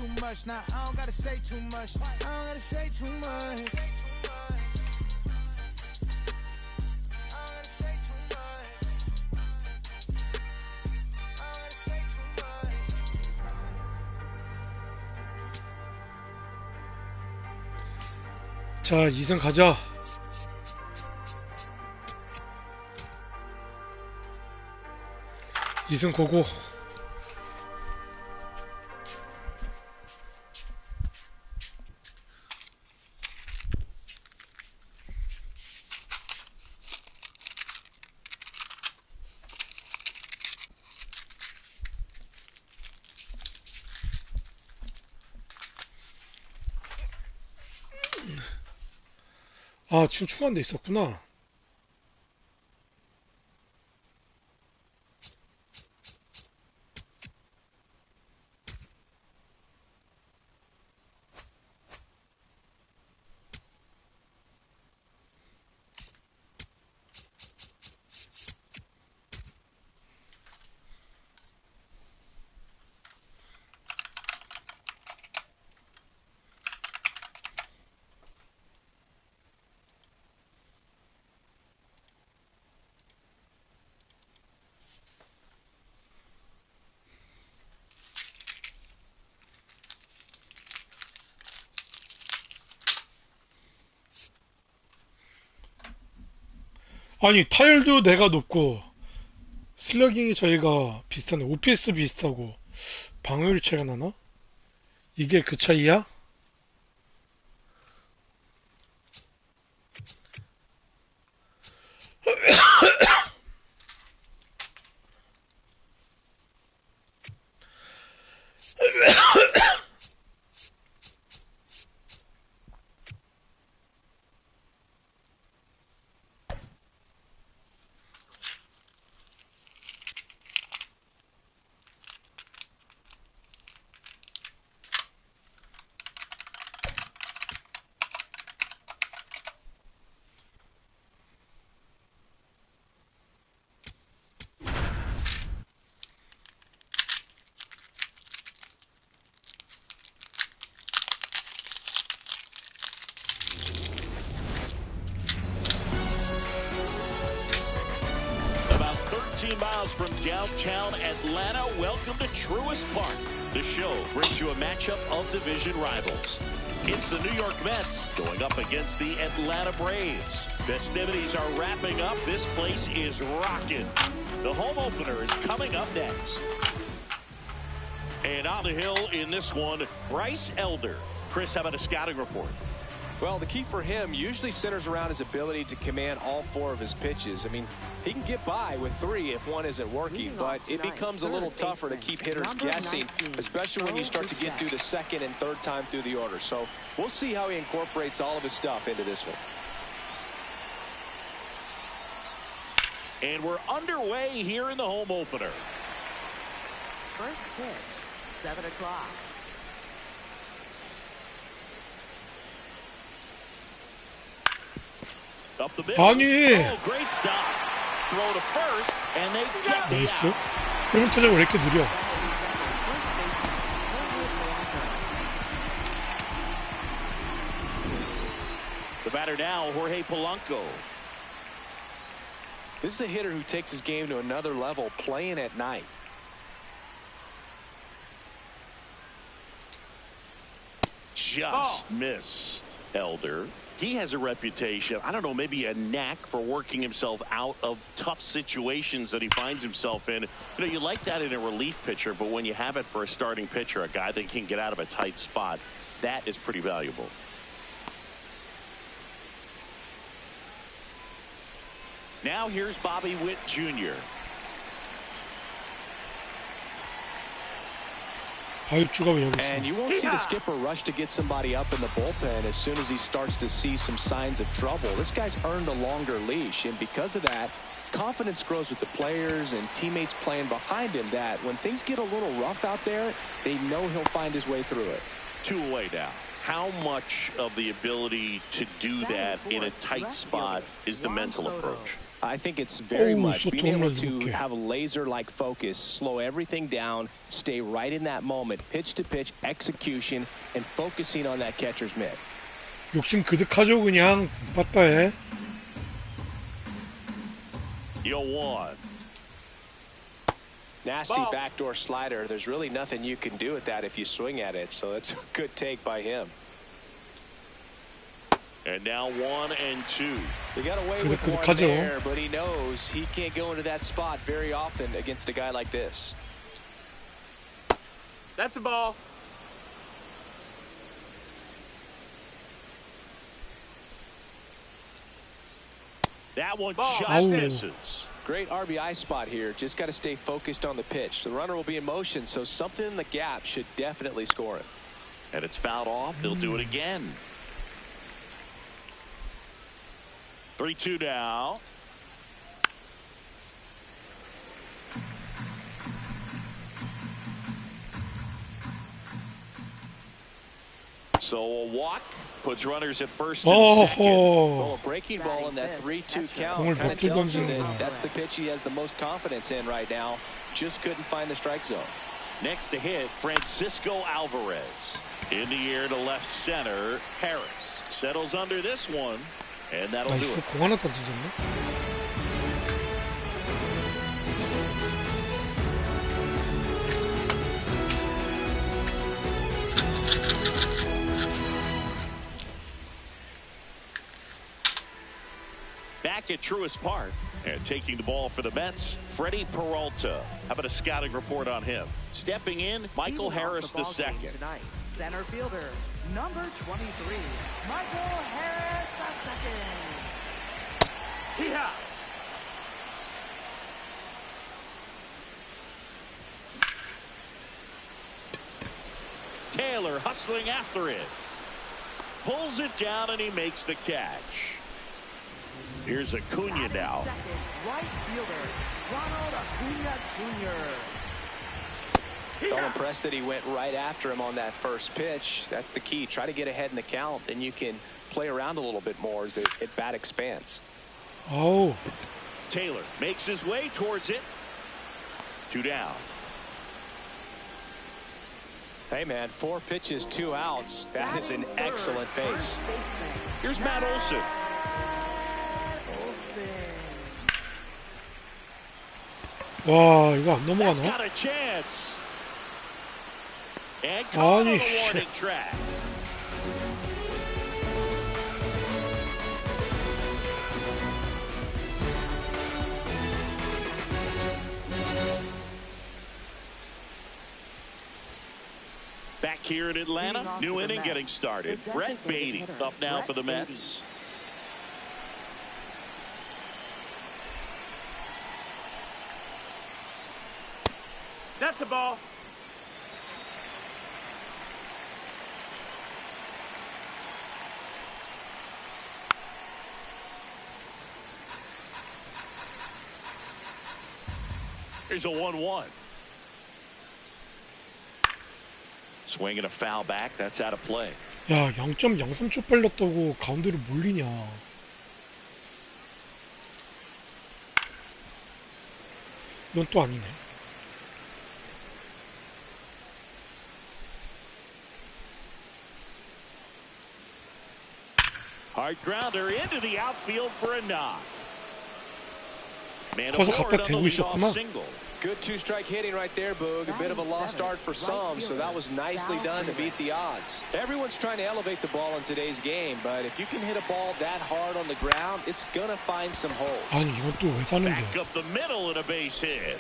too much. Now I don't gotta say too much. I don't gotta say too much. 자, 2승 가자. 이승 고고. 아, 지금 추가한 데 있었구나. 아니, 타율도 내가 높고 슬러깅이 저희가 비슷하네. OPS 비슷하고 방어율 차이가 나나? 이게 그 차이야? About 13 miles from downtown Atlanta, welcome to Truist Park. The show brings you a matchup of division rivals. It's the New York Mets going up against the Atlanta Braves. Festivities are wrapping up. This place is rocking. The home opener is coming up next. And on the hill in this one, Bryce Elder. Chris, how about a scouting report? Well, the key for him usually centers around his ability to command all four of his pitches. I mean, he can get by with three if one isn't working, but it becomes a little tougher to keep hitters guessing, especially when you start to get through the second and third time through the order. So we'll see how he incorporates all of his stuff into this one. And we're underway here in the home opener. First pitch, 7 o'clock. Up the middle. 아니. Oh, great stop. Throw to first, and they get the out. 그러면 타자가 왜 이렇게 느려? The batter now, Jorge Polanco. This is a hitter who takes his game to another level playing at night. Just missed Elder. He has a reputation, I don't know, maybe a knack for working himself out of tough situations that he finds himself in. You know, you like that in a relief pitcher, but when you have it for a starting pitcher, a guy that can get out of a tight spot, that is pretty valuable. Now here's Bobby Witt Jr. And you won't see the skipper rush to get somebody up in the bullpen as soon as he starts to see some signs of trouble. This guy's earned a longer leash, and because of that, confidence grows with the players and teammates playing behind him, that when things get a little rough out there, they know he'll find his way through it. 2 away now. how much of the ability to do that in a tight spot is the mental approach? I think it's very much being able to okay. have a laser-like focus, slow everything down, stay right in that moment, pitch-to-pitch execution, and focusing on that catcher's mitt. 욕심 그득하죠 그냥 맞다 해. 0-1. Nasty backdoor slider. There's really nothing you can do with that if you swing at it, so it's a good take by him. And now 1-2. He got away with one there, but he knows he can't go into that spot very often against a guy like this. That's a ball. That one just misses. Great RBI spot here. Just got to stay focused on the pitch. The runner will be in motion, so something in the gap should definitely score him. And it's fouled off. They'll do it again. 3-2 now. So a walk puts runners at first and second. Well, a breaking ball in that 3-2 count kind of tells you that that's the pitch he has the most confidence in right now. Just couldn't find the strike zone. Next to hit, Francisco Alvarez. In the air to left center, Harris settles under this one, and that'll do it. 공 하나 던져줬네. Back at Truist Park and taking the ball for the Mets, Freddie Peralta. How about a scouting report on him? Stepping in, Michael Harris II. Center fielder, number 23, Michael Harris II. Yeah. Taylor hustling after it. Pulls it down and he makes the catch. Here's Acuna now. Second, right fielder, Ronald Acuna Jr. I'm impressed that he went right after him on that first pitch. That's the key. Try to get ahead in the count, then you can play around a little bit more as the at-bat expands. Oh. Taylor makes his way towards it. 2 down. Hey, man, 4 pitches, 2 outs. That is an excellent pace. Here's Matt Olson. 와, 이거 안 That's 넘어가나? got a chance. And caught on the warning track. Back here in Atlanta, new inning getting started. Brett Beatty up now for the Mets. That's a ball. Here's a 1-1. Swing and a foul back. That's out of play. 야, 0.03초 빨렸다고 가운데로 몰리냐. 이건 또 아니네. Hard grounder into the outfield for a knock. Man 커서 aboard 갖다 on the 대고 leadoff 있었구나. single. Good 2-strike hitting right there, Boog. A bit of a lost start for some, so that was nicely done to beat the odds. Everyone's trying to elevate the ball in today's game, but if you can hit a ball that hard on the ground, it's going to find some holes. 아니, 이건 또 왜 사는 Back 거야? up the middle and a base hit.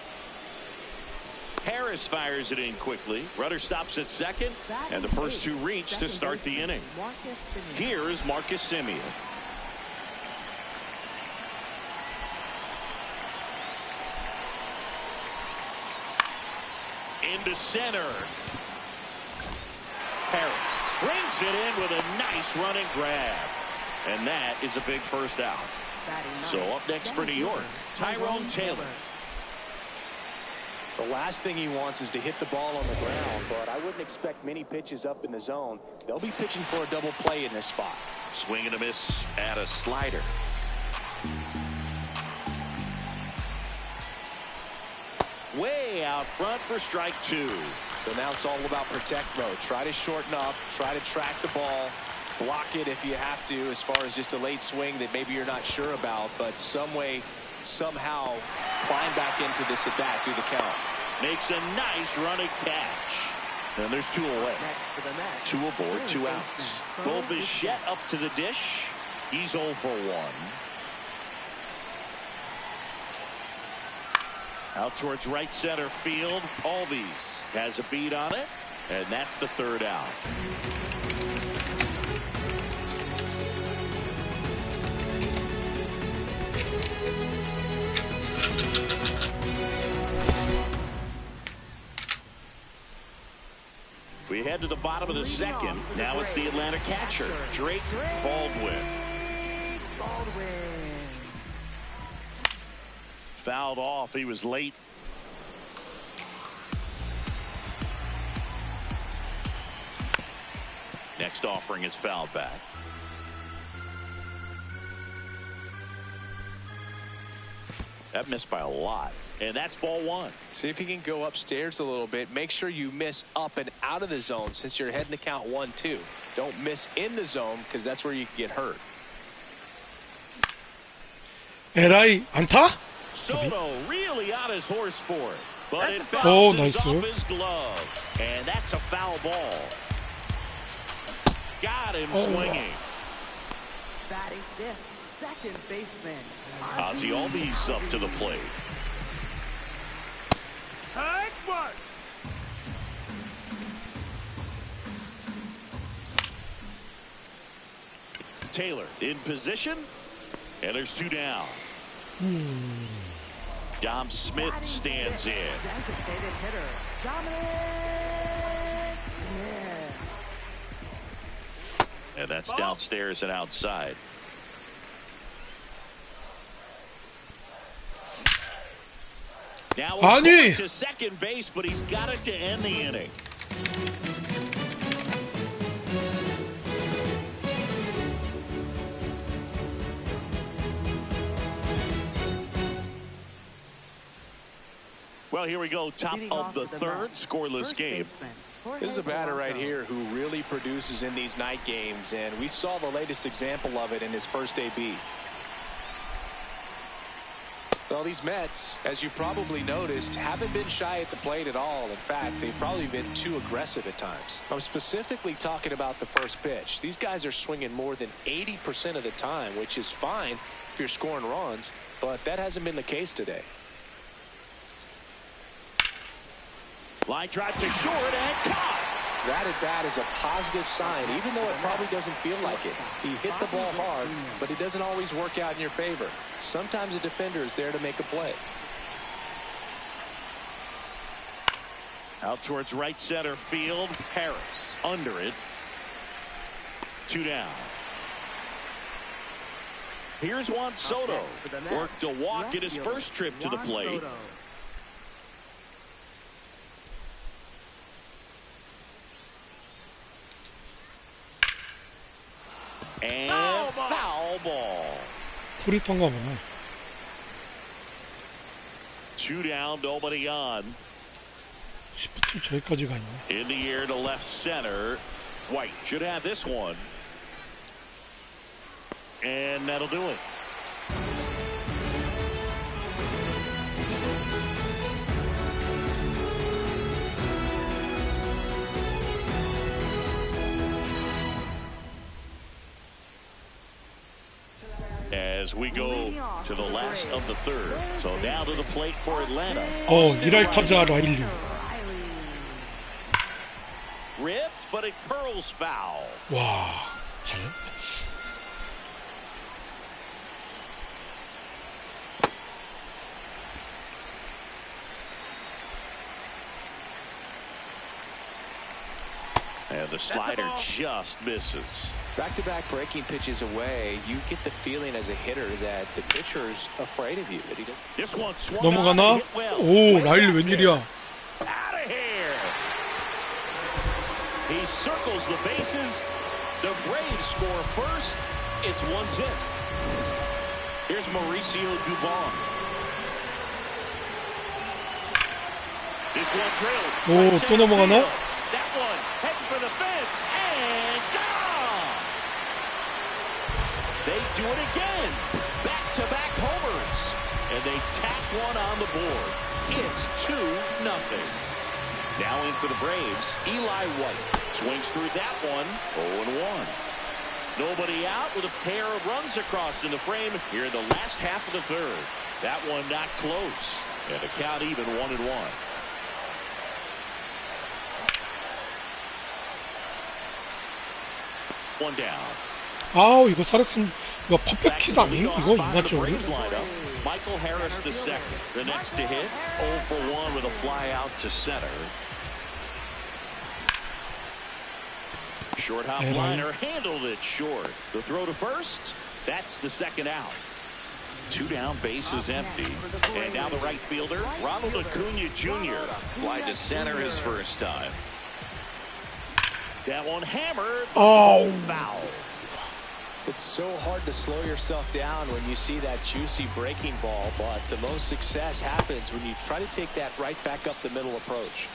Harris fires it in quickly. Runner stops at second, and the first 2 reach to start the inning. Here is Marcus Semien. Into center. Harris brings it in with a nice running grab. And that is a big first out. So up next for New York, Tyrone Taylor. The last thing he wants is to hit the ball on the ground, but I wouldn't expect many pitches up in the zone. They'll be pitching for a double play in this spot. Swing and a miss at a slider. Way out front for strike 2. So now it's all about protect mode. Try to shorten up, try to track the ball, block it if you have to, as far as just a late swing that maybe you're not sure about, but some way, somehow climb back into this at bat through the count. Makes a nice running catch. And there's 2 away. 2 aboard, 2 outs. Bo Bichette up to the dish. He's 0 for 1. Out towards right center field. Albies has a beat on it. And that's the 3rd out. We head to the bottom of the 2nd. Now it's the Atlanta catcher, Drake Baldwin. Fouled off. He was late. Next offering is fouled back. That missed by a lot. And that's ball 1. See if you can go upstairs a little bit. Make sure you miss up and out of the zone since you're heading to count 1-2. Don't miss in the zone because that's where you can get hurt. 에라이 안타? Soto really on his horse for it. But it Oh, bounces nice. off his glove. And that's a foul ball. Got him swinging. Batting stiff, second baseman. Ozzie Albies up to the plate. Take one. Taylor in position. And there's 2 down. Dom Smith stands in. Designated hitter, Dominic Smith. And that's downstairs and outside. Now we're 아니! going to second base, but he's got it to end the inning. Well, here we go. Top of the 3rd, scoreless game. This is a batter right here who really produces in these night games, and we saw the latest example of it in his first AB. Well, these Mets, as you probably noticed, haven't been shy at the plate at all. In fact, they've probably been too aggressive at times. I'm specifically talking about the first pitch. These guys are swinging more than 80% of the time, which is fine if you're scoring runs, but that hasn't been the case today. Line drive to short and caught. That at bat is a positive sign, even though it probably doesn't feel like it. He hit the ball hard, but it doesn't always work out in your favor. Sometimes a defender is there to make a play. Out towards right center field. Harris under it. 2 down. Here's Juan Soto. Worked a walk in his first trip to the plate. And foul ball. 불이 턴가 보네. 2 down, nobody on. 시프트 저기까지 가 있네. In the air to left center. White should have this one. And that'll do it. As we go to the last of the 3rd. So now to the plate for Atlanta. 일할 타자 라일리. Ripped, but it curls foul. 와, 잘했어. And the slider just misses. Back-to-back breaking pitches away, you get the feeling as a hitter that the pitcher's afraid of you. That he This one swung 넘어가나? 오, 라일리 웬일이야? Out of here. He circles the bases. The Braves score first. It's 1-0. Here's Mauricio Dubon. This one trailed. 오, 또 넘어가나? That one heading for the fence and gone. They do it again. Back-to-back homers. And they tack one on the board. It's 2-0. Now in for the Braves, Eli White. Swings through that one, 0-1. Nobody out with a pair of runs across in the frame here in the last half of the third. That one not close. And the count even 1-1. One down. 아우, 이거 살았으면 이거 퍼펙트 아니? 이거 인간적으로? Michael Harris the second. The next to hit, 0 for 1 with a fly out to center. Short hop liner handled it short. The throw to first. That's the second out. 2 down, base is empty. And now the right fielder, Ronald Acuna Jr. Fly to center his first time. That one hammered. Oh, foul. It's so hard to slow yourself down when you see that juicy breaking ball, but the most success happens when you try to take that right back up the middle approach.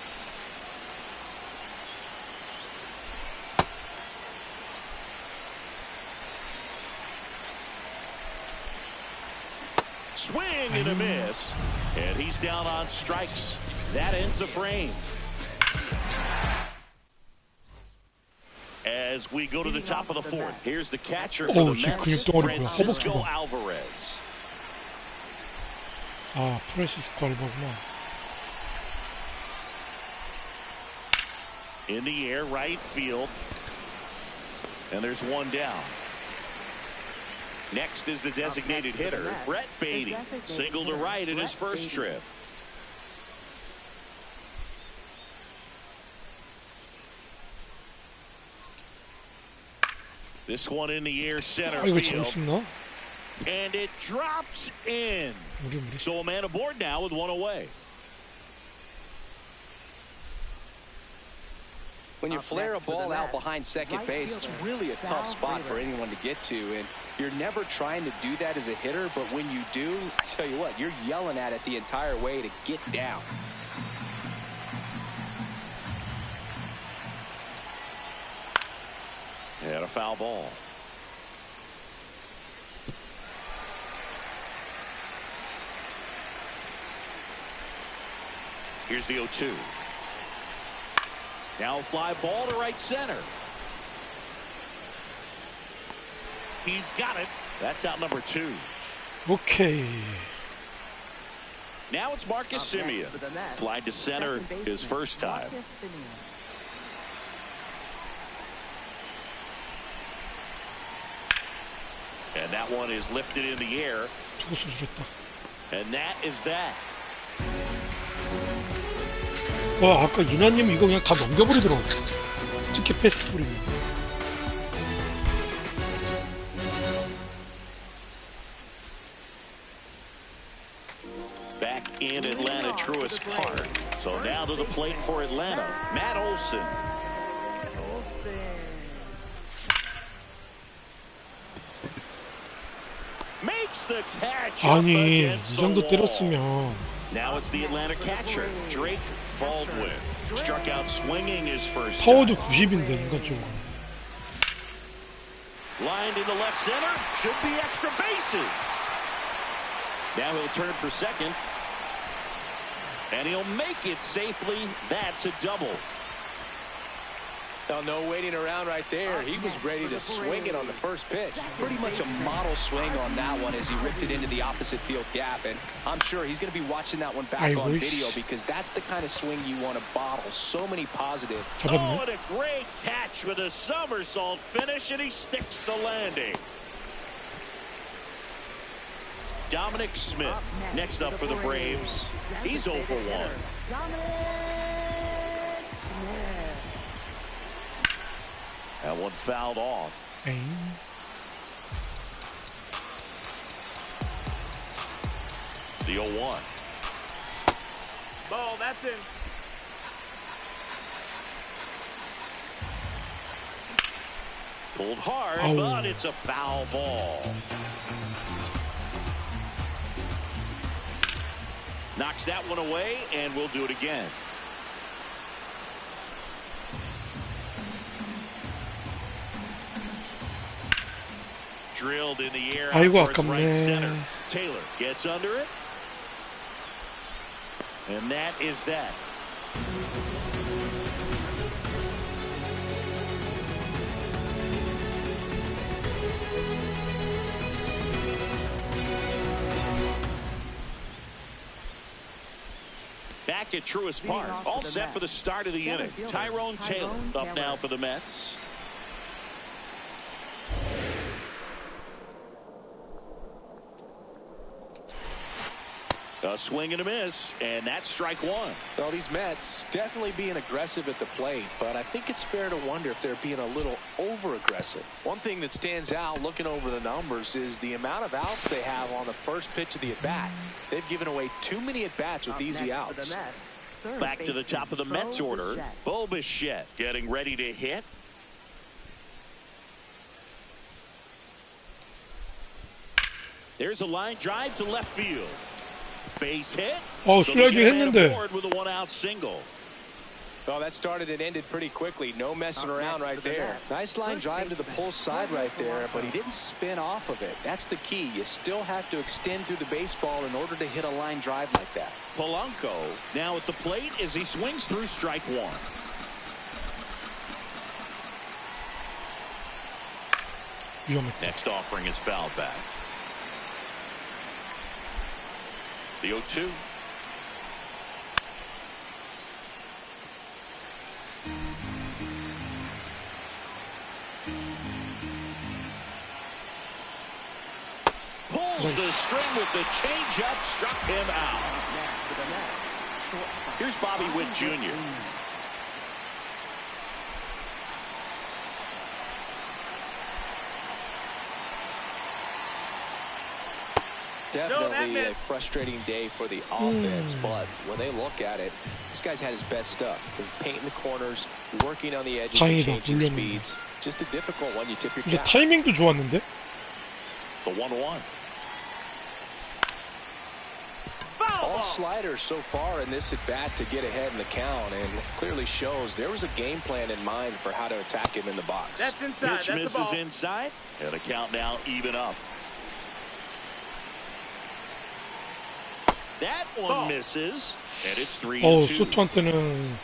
Swing and a miss. And he's down on strikes. That ends the frame. As we go to the top of the fourth, here's the catcher for the Mets, Francisco Alvarez. 아, 프란시스코 알바구나. In the air, right field. And there's one down. Next is the designated hitter, Brett Beatty. Single to right in his first trip. This one in the air, center 아, 이거 잡을 field. 수 있나? And it drops in. 무리. So a man aboard now with one away. When you flare a ball out behind second base, it's really a tough spot for anyone to get to. And you're never trying to do that as a hitter, but when you do, I tell you what, you're yelling at it the entire way to get down. And a foul ball. Here's the 0-2. Now fly ball to right center. He's got it. That's out number 2. 오케이. Now it's Marcus Semien. Fly to center his first time. And that one is lifted in the air. 투구수 주셨다. And that is that. 와, 아까 이나님 이거 그냥 다 넘겨버리더라고. 특히 패스트 뿌리면. Back in Atlanta Truist Park. So now to the plate for Atlanta, Matt Olson. Makes the catch. 아니, 이 정도 때렸으면. Now it's the Atlanta catcher, Drake Baldwin. Struck out swinging his first 파워도 time. 90인데 인간적으로. Lined into left center, should be extra bases. Now he'll turn for second. And he'll make it safely. That's a double. Now, no waiting around right there. He was ready to swing it on the first pitch. Pretty much a model swing on that one as he ripped it into the opposite field gap. And I'm sure he's going to be watching that one back on video because that's the kind of swing you want to bottle. So many positives. Oh, and a great catch with a somersault finish, and he sticks the landing. Dominic Smith next up for the Braves. He's 0 for 1. That one fouled off. 에잉. The 0-1. Ball, that's in. Pulled hard, Oh. but it's a foul ball. Knocks that one away, and we'll do it again. Drilled in the air out 아이고, towards right 아깝네. center. Taylor gets under it. And that is that. Back at Truist Park, all set for the start of the inning. Tyrone Taylor up now for the Mets. A swing and a miss, and that's strike one. Well, these Mets definitely being aggressive at the plate, but I think it's fair to wonder if they're being a little over-aggressive. One thing that stands out looking over the numbers is the amount of outs they have on the first pitch of the at-bat. They've given away too many at-bats with easy outs. Back to the top of the Mets order. Bo Bichette getting ready to hit. There's a line drive to left field. Base hit. 슬라이딩 했는데. With a 1-out single. Well, that started and ended pretty quickly. No messing around right there. Nice line drive to the pull side right there, but he didn't spin off of it. That's the key. You still have to extend through the baseball in order to hit a line drive like that. Polanco now at the plate as he swings through strike one. 위험했다. Next offering is fouled back. The 0-2. Pulls the string with the changeup, struck him out. Here's Bobby Witt Jr. Definitely a frustrating day for the offense, but when they look at it, this guy's had his best stuff. Painting the corners, working on the edges, and 다행이다, changing 물렸네. speeds. Just a difficult one. You tip your 근데 cap. 타이밍도 좋았는데? The 1-1. All sliders so far in this at bat to get ahead in the count, and clearly shows there was a game plan in mind for how to attack him in the box. That's inside. Pitch That's misses the ball. inside, and the count now even up. That one misses, and it's 3-2. 소토한테는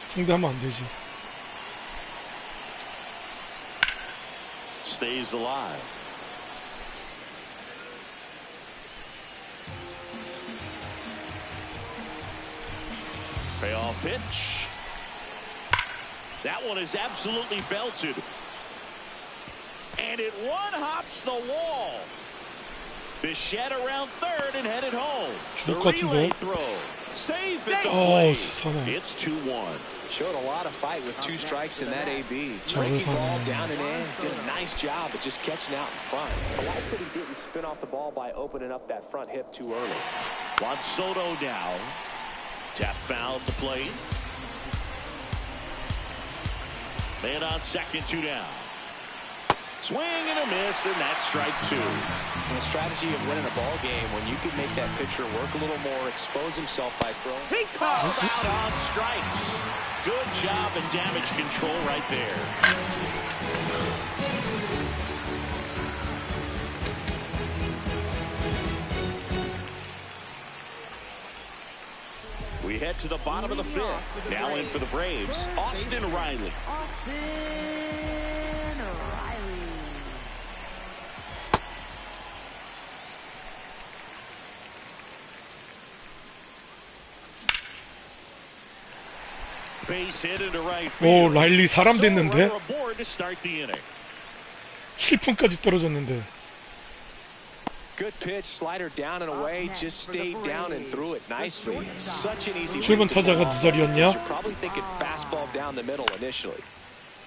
상대하면 안 되지. Stays alive. Payoff pitch. That one is absolutely belted. And it one-hops the wall. Bichette around third and headed home. The 죽을 것 relay 같은데? throw. Safe at the 어, plate. 진짜네. It's 2-1. Showed a lot of fight with 2 strikes in that AB. 저런 Breaking ball 사람. down and in. Did a nice job of just catching out in front. I like that he didn't spin off the ball by opening up that front hip too early. Juan Soto now. Tap foul at the plate. Man on second, 2 down. Swing and a miss, and that's strike 2. The strategy of winning a ball game when you can make that pitcher work a little more, expose himself by throwing. He calls out on strikes. Good job and damage control right there. We head to the bottom of the 5th. Now in for the Braves, Austin Riley. Base hit into right 오, field. 라일리 사람 So 됐는데? runner aboard to start the inning. 7푼까지 떨어졌는데. Good pitch, slider down and away, just stayed down and threw it nicely. Such an easy 7번 타자가 두 자리였냐? You're probably thinking fastball down the middle initially.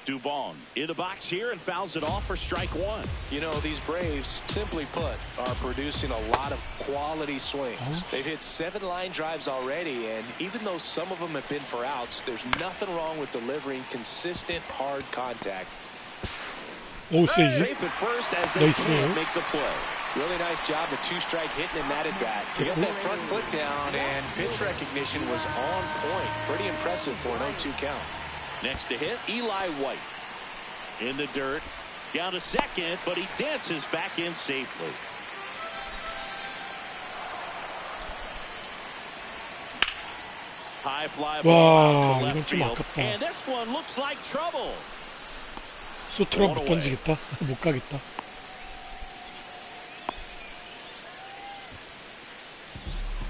Dubon in the box here and fouls it off for strike one. You know, these Braves, simply put, are producing a lot of quality swings. They've hit 7 line drives already, and even though some of them have been for outs, there's nothing wrong with delivering consistent, hard contact. 오, 세이지. Safe at first as they 나이스. can't make the play. Really nice job of 2-strike hitting in that at bat. To get that front foot down, and pitch recognition was on point. Pretty impressive for an 0-2 count. Next to hit, Eli White. In the dirt. Down to second, but he dances back in safely. High fly ball 와, to 이건 left 좀 field. 아깝다. And this one looks like trouble. 소트럼 못 던지겠다. 못 가겠다.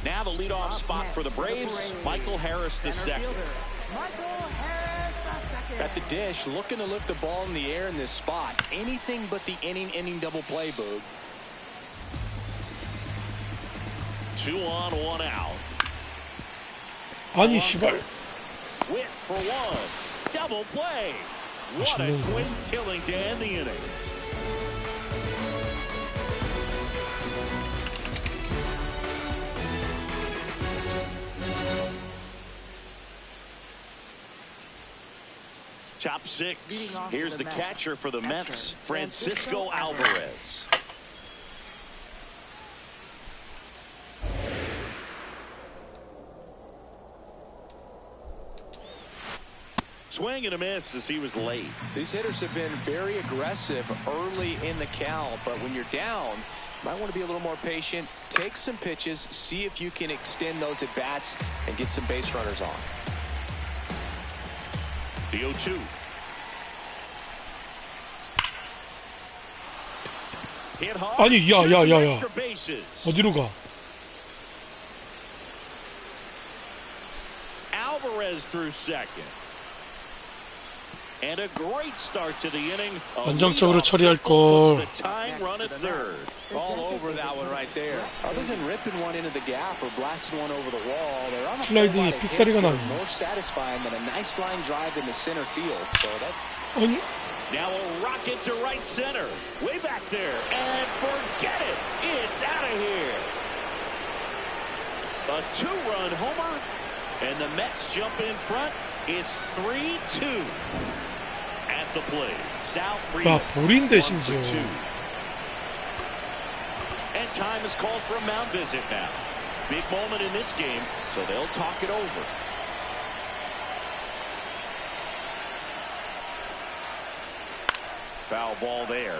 Now the leadoff spot for the Braves, Michael Harris the second. At the dish, looking to lift the ball in the air in this spot. Anything but the inning double play, Boog. 2 on, 1 out. 아니, 씨발. Wit for 1. Double play. What a twin killing to end the inning. Top 6. Here's the catcher for the Mets, Francisco Alvarez. Swing and a miss as he was late. These hitters have been very aggressive early in the count, but when you're down, you might want to be a little more patient. Take some pitches, see if you can extend those at bats and get some base runners on. The 0-2. Hit hard. 아니, 야. Extra bases. 어디로 가? Alvarez through second. And a great start to the inning. 안정적으로 처리할 걸. The tying run at third. All over that one right there. Other than ripping one into the gap or blasting one over the wall, they're on a 슬라이딩이 픽사리가 나네. more satisfying than a nice line drive in the center field. So that. 아니, Now a rocket to right center. Way back there. And forget it. It's out of here. A 2-run homer. And the Mets jump in front. It's 3-2. At the plate. South 야, 볼인데 심지어. And time is called for a mound visit now. Big moment in this game, so they'll talk it over. Foul ball there.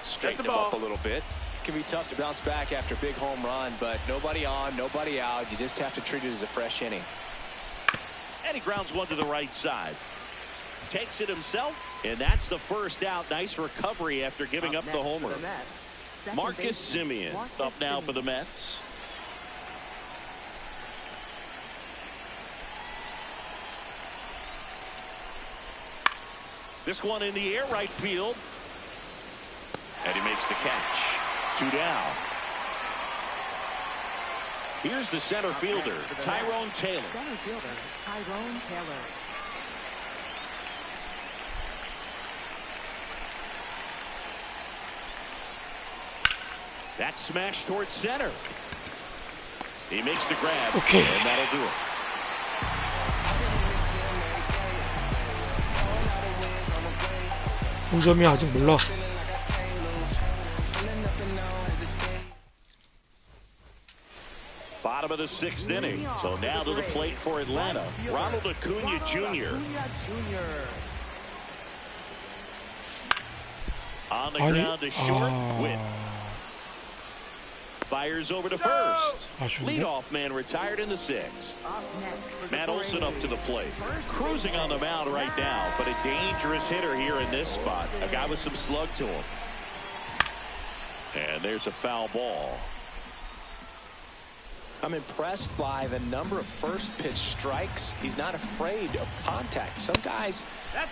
Straighten him up a little bit. It can be tough to bounce back after a big home run, but nobody on, nobody out. You just have to treat it as a fresh inning. And he grounds one to the right side. Takes it himself, and that's the first out. Nice recovery after giving up the homer. Marcus Semien up now for the Mets. This one in the air right field. And he makes the catch. 2 down. Here's the center fielder, Tyrone Taylor. Center fielder, Tyrone Taylor. That smash towards center. He makes the grab. Okay. And that'll do it. 동점이 아직 몰라. Bottom of the 6th inning. So now to the plate for Atlanta, Ronald Acuna Jr. On the ground to short. Win. Fires over to first. Leadoff man retired in the 6th. Matt Olson up to the plate. Cruising on the mound right now, but a dangerous hitter here in this spot. A guy with some slug to him. And there's a foul ball. I'm impressed by the number of first pitch strikes. He's not afraid of contact. Some guys,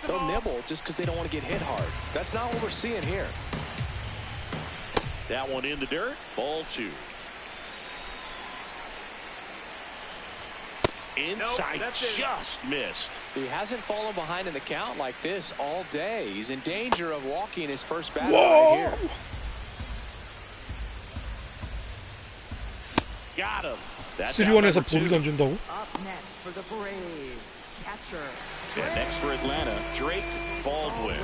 they'll nibble just because they don't want to get hit hard. That's not what we're seeing here. That one in the dirt. Ball 2. Inside, Nope, that's it. just missed. He hasn't fallen behind in the count like this all day. He's in danger of walking his first batter Whoa. right here. Got him. That's 3-1에서 out 볼을 number 2. 던진다고? Up next for the Braves, catcher. And next for Atlanta, Drake Baldwin.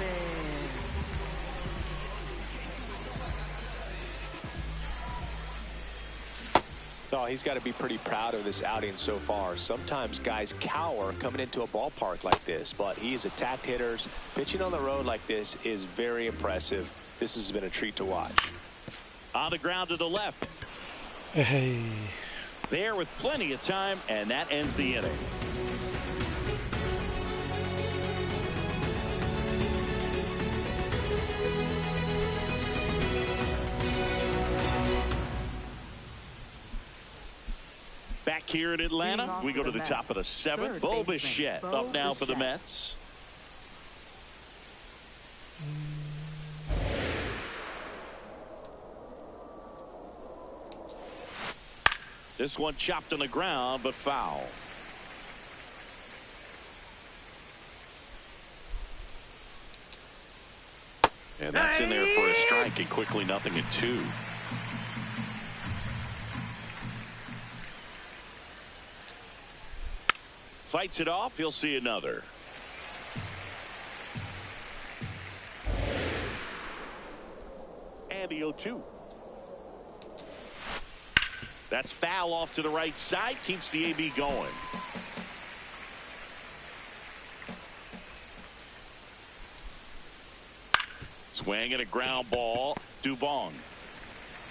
Oh, he's got to be pretty proud of this outing so far. Sometimes guys cower coming into a ballpark like this, but he's attacked hitters. Pitching on the road like this is very impressive. This has been a treat to watch. On the ground to the left. 에헤이. There with plenty of time, and that ends the inning. Back here in Atlanta, we go to the top of the 7th. Bo Bichette up now for the Mets. This one chopped on the ground, but foul. And that's in there for a strike, and quickly 0-2. Fights it off. He'll see another. And the 0-2. That's foul off to the right side. Keeps the AB going. Swing and a ground ball. Dubon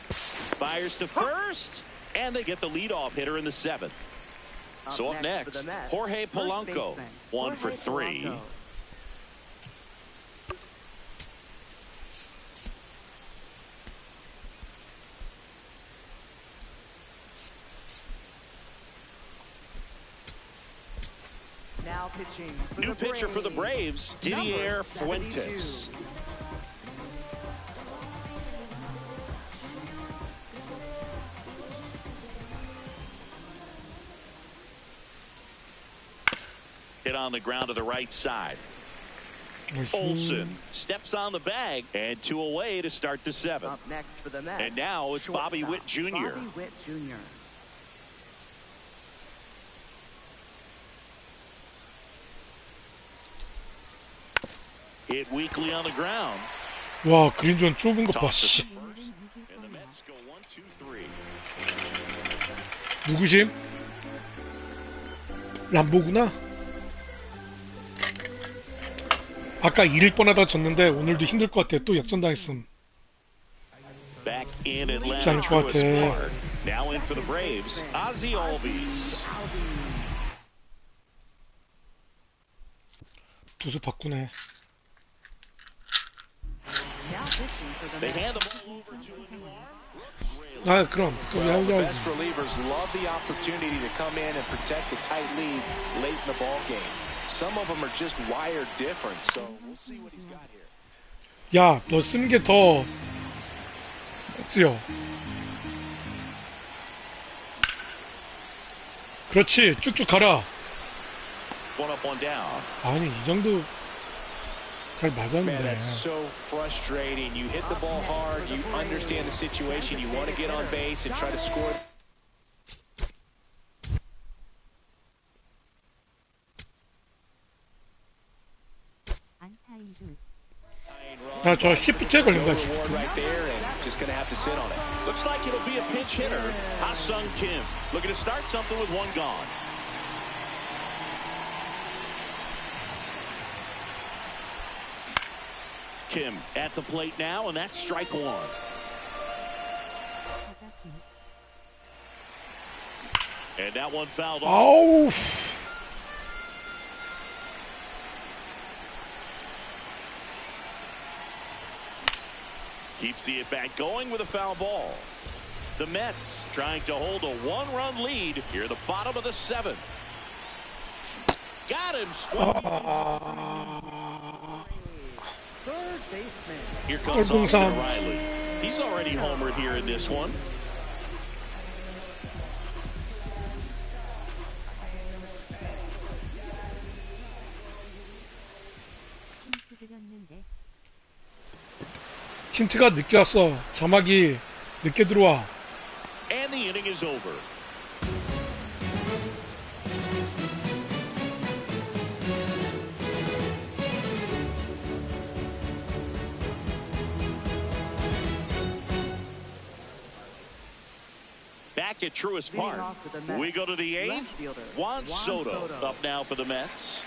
fires to first, and they get the leadoff hitter in the 7th. So up next, Jorge Polanco, 1 for 3. Now pitching for New the pitcher for the Braves, Braves, Didier number Fuentes. 72. Hit on the ground to the right side. Olsen steps on the bag, and 2 away to start the 7th. Up next for the Mets, And now it's Bobby shortstop, Witt Jr. Bobby Witt Jr. Hit weakly on the ground. 와, 그린존 좁은 것 봐, Toss 씨. to first, and the Mets go 1-2-3. 누구심? 람보구나? 아까 이길 뻔하다 졌는데 오늘도 힘들 것 같아. 또 역전당했음. Back in Atlanta, 않을 것 Truist 같아. Park. Now in for the Braves, Ozzie Albies. 두수 바꾸네. Now pitching for the They Mets, hand the ball over to a new arm. 아, 그럼. 그럼 Well, the 해야지. best relievers love the opportunity to come in and protect the tight lead late in the ball game. Some of them are just wired different, so we'll see what he's got here. 야, 너 쓰는 게 더 어찌요? 그렇지, 쭉쭉 가라. 1 up, 1 down. 아니, 이 정도 잘 Man, 맞았는데. that's so frustrating. You hit the ball hard, you understand the situation, you want to get on base and try to score. 나 저 시프트에 걸린 거야, No 시프트. reward right there, and just going to have to sit on it. Looks like it'll be a pinch hitter. Ha-Sung Kim looking to start something with 1 gone. Kim at the plate now, and that's strike 1. And that one fouled off. 아우. Keeps the at-bat going with a foul ball. The Mets trying to hold a 1-run lead here at the bottom of the 7th. Got him. third baseman. Here comes Austin 똘봉상. Riley. He's already homered here in this one. 힌트가 늦게 왔어. 자막이 늦게 들어와. And the inning is over. Back at Truist Leading Park, off for the Mets, we go to the left eighth. fielder, Juan Soto Soto. up now for the Mets.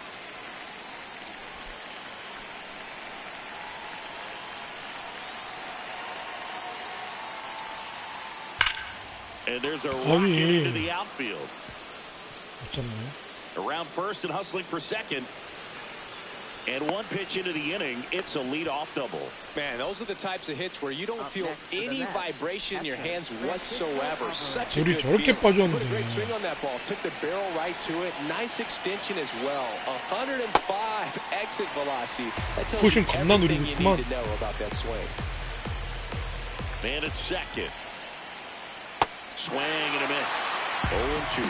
And there's a rocket into the outfield. 못 잡네. Around first and hustling for second. And one pitch into the inning, it's a leadoff double. Man, those are the types of hits where you don't Up feel next for the any Mets, vibration in your catcher, hands Francisco whatsoever. Alvarez. Such a 볼이 good 저렇게 feel. Put a 빠졌는데. great swing on that ball. Took the barrel right to it. Nice extension as well. 105 exit velocity. That tells you 포션 겁나 everything you 느리겠구만. need to know about that swing. Man at second. Swing and a miss. 0-2.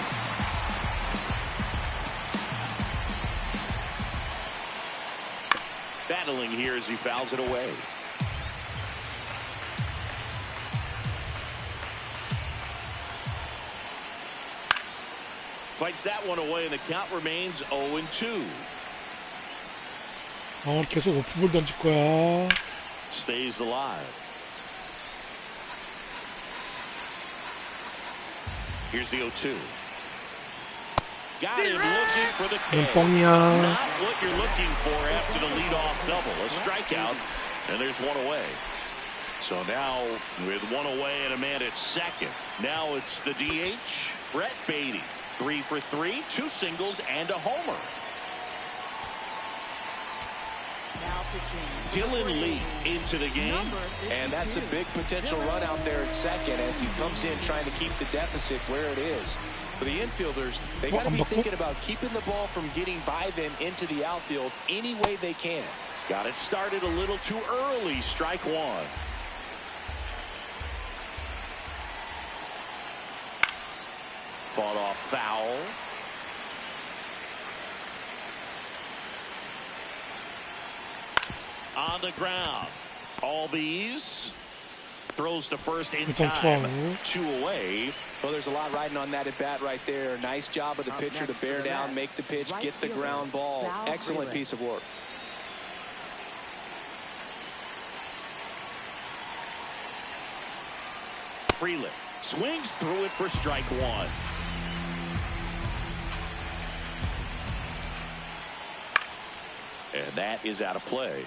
Battling here as he fouls it away. Fights that one away, and the count remains 0-2. 계속 오프볼 던질 거야. Stays alive. Here's the 0-2. Got him looking for the 넌 K. 뻥이야. Not what you're looking for after the leadoff double. A strikeout, and there's one away. So now, with one away and a man at second, now it's the DH, Brett Beatty. 3 for 3, 2 singles, and a homer. Now pitching. Dylan Lee into the game. And that's a big potential run out there at second as he comes in trying to keep the deficit where it is. For the infielders, they got to be thinking about keeping the ball from getting by them into the outfield any way they can. Got it started a little too early. Strike one. Fought off foul. On the ground. Albies throws to first in 일단 time. 투아웃. 2 away. Well, there's a lot riding on that at bat right there. Nice job of the pitcher to bear down, make the pitch, get the ground ball. Excellent piece of work. Freeland swings through it for strike one. And that is out of play.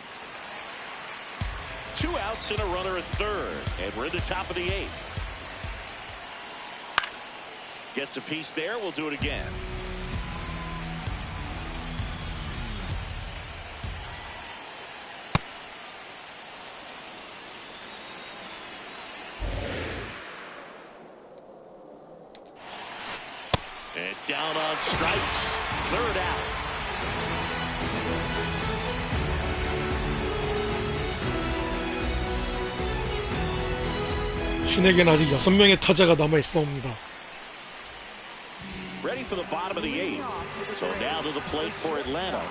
2 outs and a runner at third. And we're at the top of the 8th. Gets a piece there. We'll do it again. And down on strikes. Third out. 신에게는 아직 6명의 타자가 남아있사옵니다. Ready for the bottom of the 8th. So down to the plate for Atlanta,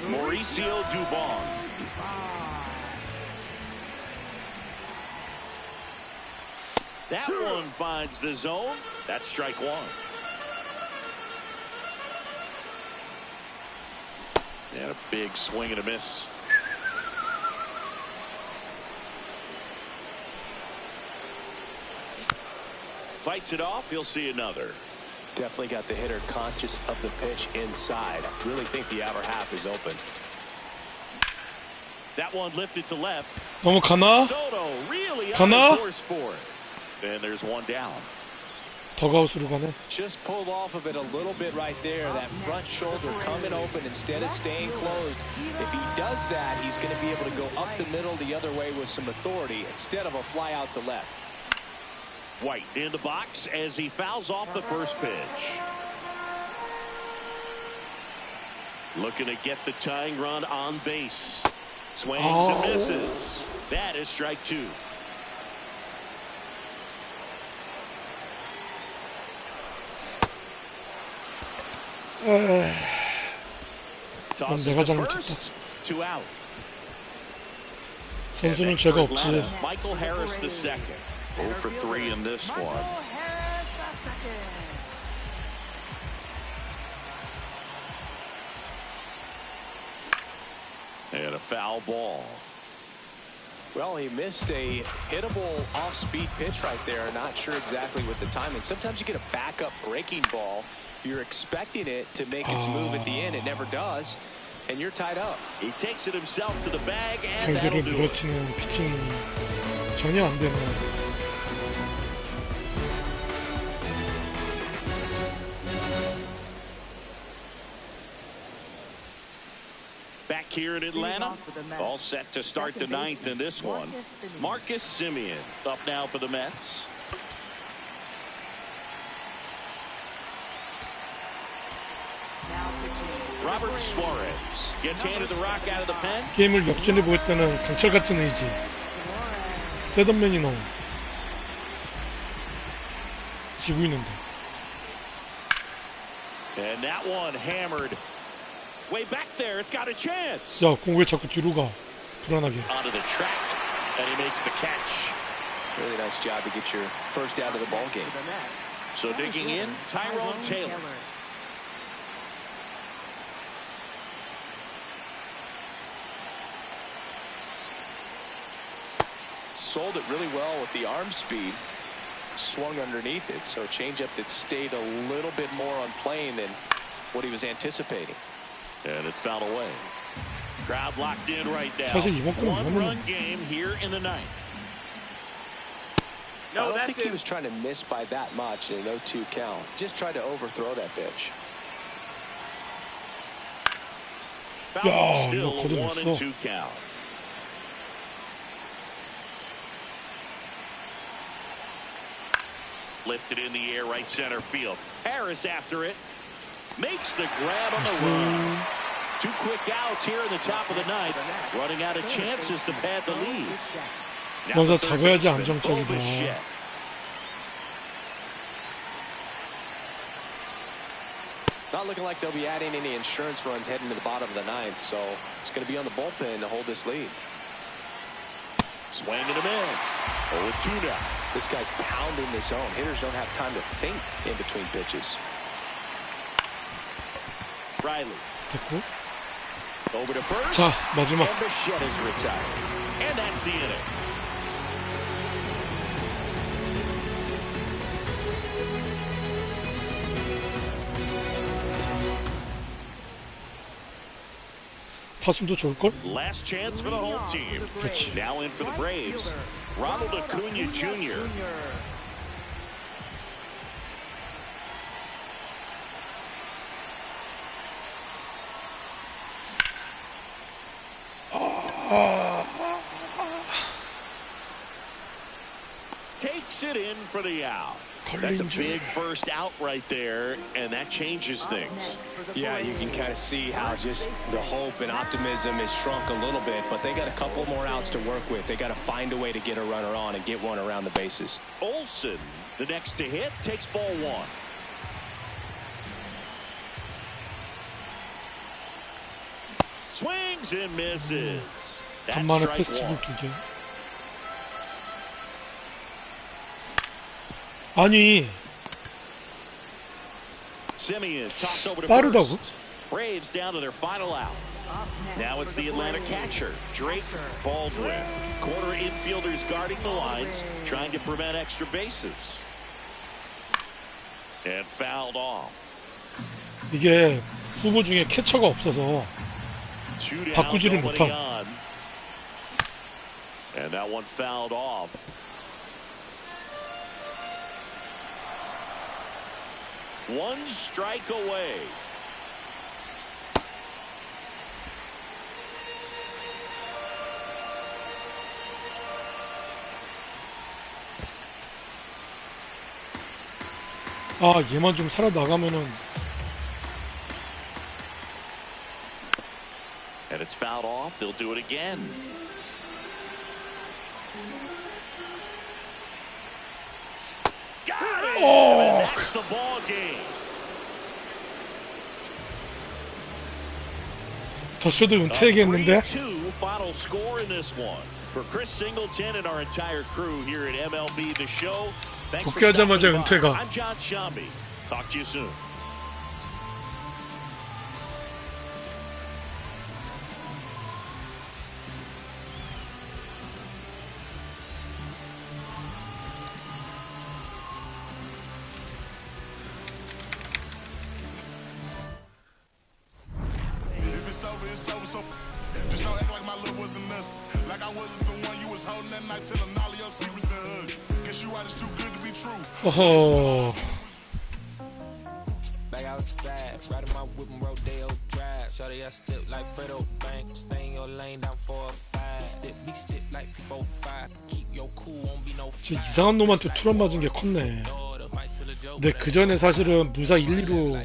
Mauricio Dubon. That one finds the zone. That's strike one. And a big swing and a miss. Fights it off. He'll see another. Definitely got the hitter conscious of the pitch inside. I really think the outer half is open. That one lifted to left. 너무 가나? Soto really on 가나? his horse for it. And there's one down. 더가웃으로 가네. Just pulled off of it a little bit right there. That front shoulder coming open instead of staying closed. If he does that, he's going to be able to go up the middle the other way with some authority instead of a fly out to left. White in the box as he fouls off the first pitch. Looking to get the tying run on base. Swings and misses. That is strike two. Tosses 내가 to 잘못했다. first. 2 out. 선수는 죄가 없지. Michael Harris the second. 0 for 3 in this one. And a foul ball. Well, he missed a hittable off-speed pitch right there. Not sure exactly with the timing. Sometimes you get a backup breaking ball. You're expecting it to make its move at the end. It never does. And you're tied up. He takes it himself to the bag and 경기를 that'll do it. 밀어치는 피칭이 전혀 안 되는. Back here in Atlanta, all set to start the ninth in this one. Marcus Semien up now for the Mets. Robert Suarez gets handed the rock out of the pen. 게임을 역전해 보겠다는 강철 같은 의지. 세던맨이 너무 지고 있는데. And that one hammered way back there. It's got a chance. 야, 공 왜 자꾸 뒤로 가? 불안하게. Onto the track, and he makes the catch. Really nice job to get your first out of the ball game. So digging in, Tyrone Taylor. Sold it really well with the arm speed. Swung underneath it, so a changeup that stayed a little bit more on plane than what he was anticipating. And it's fouled away. Crowd locked in right now. 사실 이번 거는 One-run game here in the ninth. I don't think he was trying to miss by that much in an 0-2 count. Just tried to overthrow that pitch. 야, Still 이거 걷어냈어. 1-2 count. Lifted in the air, right center field. Harris after it. Makes the grab on the run. 2 quick outs here in the top of the ninth. Running out of chances to pad the lead. 여기서 잡아야지 안정적이다. Not looking like they'll be adding any insurance runs heading to the bottom of the ninth, so it's going to be on the bullpen to hold this lead. Swing and a miss. 0-2 now. This guy's pounding the zone. Hitters don't have time to think in between pitches. Riley. 됐고. Over to first. 자, 마지막. And Bichette is retired. And that's the inning. 타순도 좋을걸? Last chance for the home team. 그렇지. Now in for the Braves. Ronald Acuna Jr. Takes it in for the out. That's a big first out right there, and that changes things. Yeah, you can kind of see how just the hope and optimism is shrunk a little bit, but they got a couple more outs to work with. They got to find a way to get a runner on and get one around the bases. Olsen, the next to hit, takes ball 1. Swings and misses. That's 간만에 strike 패스트볼 1. 2개. 아니, Semien tossed over to 빠르다고? first. Braves down to their final out. Now it's the Atlanta catcher, Drake Baldwin. Corner infielders guarding the lines, trying to prevent extra bases. And fouled off. 이게 후보 중에 캐쳐가 없어서 Two down, 바꾸지를 nobody 못함. on. And that one fouled off. One strike away. 아, 얘만 좀 살아나가면은. And it's fouled off. They'll do it again. Got it! And that's the ball game. 더쇼도 은퇴하겠는데? 3-2 final score in this one. For Chris Singleton and our entire crew here at MLB The Show, thanks for 복귀하자마자 stopping by. 은퇴가. I'm John Shambi. Talk to you soon. It's over, so just don't act like my love wasn't nothing. Like I wasn't the one you was holding that night, telling all of your secrets and hug. Guess you out is too good to be true. 어허. Back outside, riding my whip and Rodeo Drive. Shorty, I step like Fredo Bank. Stay in your lane down 4-5. Big step like 4-5. Keep your cool, won't be no 진짜 이상한 놈한테 투런 맞은 게 컸네. 근데 그 전에 사실은 무사 1, 2로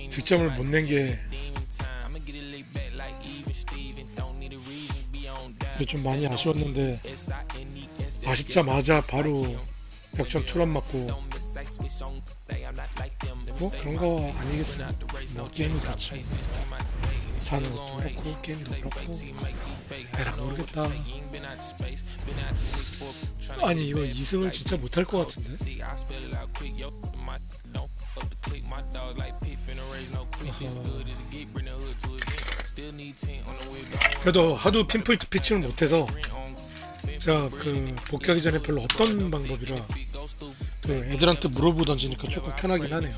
득점을 못 낸 게 좀 많이 아쉬웠는데 아쉽자마자 바로 벽점 투런 맞고 뭐 그런 거 아니겠어. 뭐 게임이 그렇지. 사는 것도 그렇고 게임도 그렇고 에라 모르겠다. 아니 이거 2승을 진짜 못할 것 같은데. 그래도 하도 핀포인트 피칭을 못해서 제가 그 복귀하기 전에 별로 없던 방법이라 그 애들한테 물어보고 던지니까 조금 편하긴 하네요.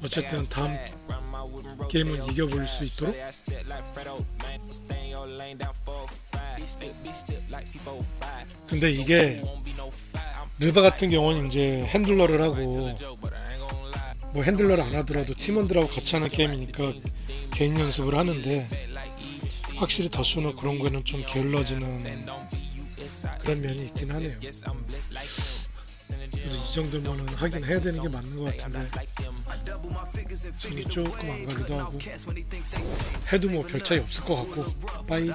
어쨌든 다음 게임은 이겨볼 수 있도록. 근데 이게 느바 같은 경우는 이제 핸들러를 하고 뭐 핸들러를 안 하더라도 팀원들하고 같이 하는 게임이니까 개인 연습을 하는데 확실히 더쇼는 그런 거에는 좀 게을러지는 그런 면이 있긴 하네요. 그래서 이 정도면은 하긴 해야 되는 게 맞는 것 같은데 손이 조금 안 가기도 하고 해도 뭐 별 차이 없을 것 같고 빠이.